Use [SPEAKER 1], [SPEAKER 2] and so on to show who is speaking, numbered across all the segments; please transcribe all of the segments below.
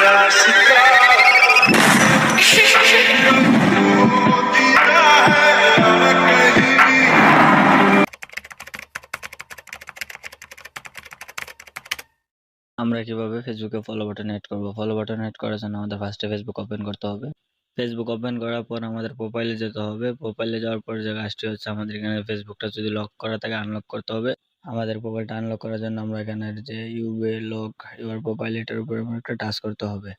[SPEAKER 1] আমরা কিভাবে ফেসবুকে ফলো বাটন এড করব? ফলো বাটন এড করার জন্য আমাদের ফার্স্টে ফেসবুক ওপেন করতে হবে। ফেসবুক ওপেন করার পর আমাদের প্রোফাইলে যেতে হবে। প্রোফাইলে যাওয়ার পর যে কাজটি হচ্ছে, আমাদের এখানে ফেসবুকটা যদি লক করা থাকে আনলক করতে হবে। আমাদের প্রোফাইলটা আনলক করার জন্য আমরা এখানে যে ইউবে লক ইউর প্রোফাইল এটার উপরে একটা টাচ করতে হবে।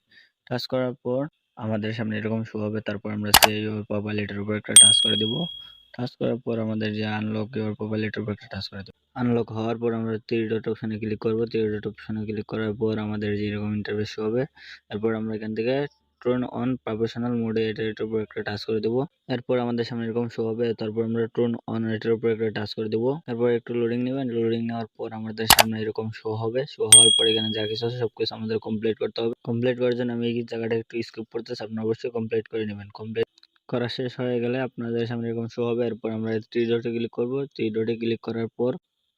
[SPEAKER 1] টাচ করার পর আমাদের সামনে এরকম শো হবে। তারপর আমরা সে ইউর প্রোফাইল এটার উপর একটা টাচ করে দেব। টাচ করার পর আমাদের যে আনলক ইউর প্রোফাইল এটার উপর একটা টাচ করে দেব। আনলক হওয়ার পর আমরা থ্রি ডট অপশনে ক্লিক করব। থ্রি ডট অপশনে ক্লিক করার পর আমাদের যেরকম ইন্টারফেস শো হবে। তারপর আমরা এখান থেকে ট্রোন অন প্রফেশনাল মোডে এটার উপর একটা টাচ করে দেবো। এরপর আমাদের সামনে এরকম শো হবে। তারপর আমরা ট্রোন অন এটার উপর একটা টাচ করে দেবো। তারপর একটু লোডিং নেবেন। লোডিং নেওয়ার পর আমাদের সামনে এরকম শো হবে। শো হওয়ার পর এখানে যা কিছু আছে সবকিছু আমাদের কমপ্লিট করতে হবে। কমপ্লিট করার জন্য আমি এই জায়গাটা একটু স্কিপ করতেছি, আপনারা অবশ্যই কমপ্লিট করে নেবেন। কমপ্লিট করা শেষ হয়ে গেলে আপনাদের সামনে এরকম শো হবে। এরপর আমরা থ্রি ডটে ক্লিক করব। থ্রি ডটে ক্লিক করার পর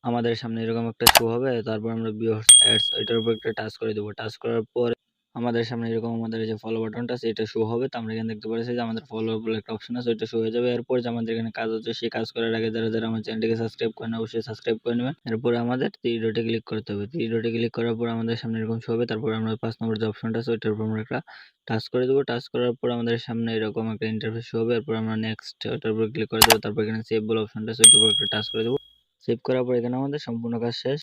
[SPEAKER 1] আমাদের সামনে এরকম একটা শো হবে। তারপর আমরা ভিউয়ার্স অ্যাডস এটার উপর একটা টাচ করে দেবো। টাচ করার পর আমাদের সামনে এরকম আমাদের যে ফলো বাটনটা আছে এটা শো হবে। তো আমরা এখানে দেখতে পাচ্ছি যে আমাদের ফলো বলে একটা অপশন আছে, ওইটা শো হয়ে যাবে। এরপর যে আমাদের এখানে কাজ হচ্ছে, সেই কাজ করার আগে যারা যারা আমার চ্যানেলটিকে সাবস্ক্রাইব করেন অবশ্যই সাবস্ক্রাইব করে নেবেন। এরপর আমাদের থ্রি ডটে ক্লিক করতে হবে। থ্রি ডটে ক্লিক করার পর আমাদের সামনে এরকম শো হবে। তারপর আমরা 5 নম্বর যে অপশনটা আছে ওইটার উপর আমরা একটা টাচ করে দেবো। টাচ করার পর আমাদের সামনে এরকম একটা ইন্টারফেস শো হবে। এরপর আমরা নেক্সট ওটার উপর ক্লিক করে দেবো। তারপর এখানে সেভ বলে অপশনটা আছে ওইটার উপর একটা টাচ করে দেবো। সেভ করার পর এখানে আমাদের সম্পূর্ণ কাজ শেষ।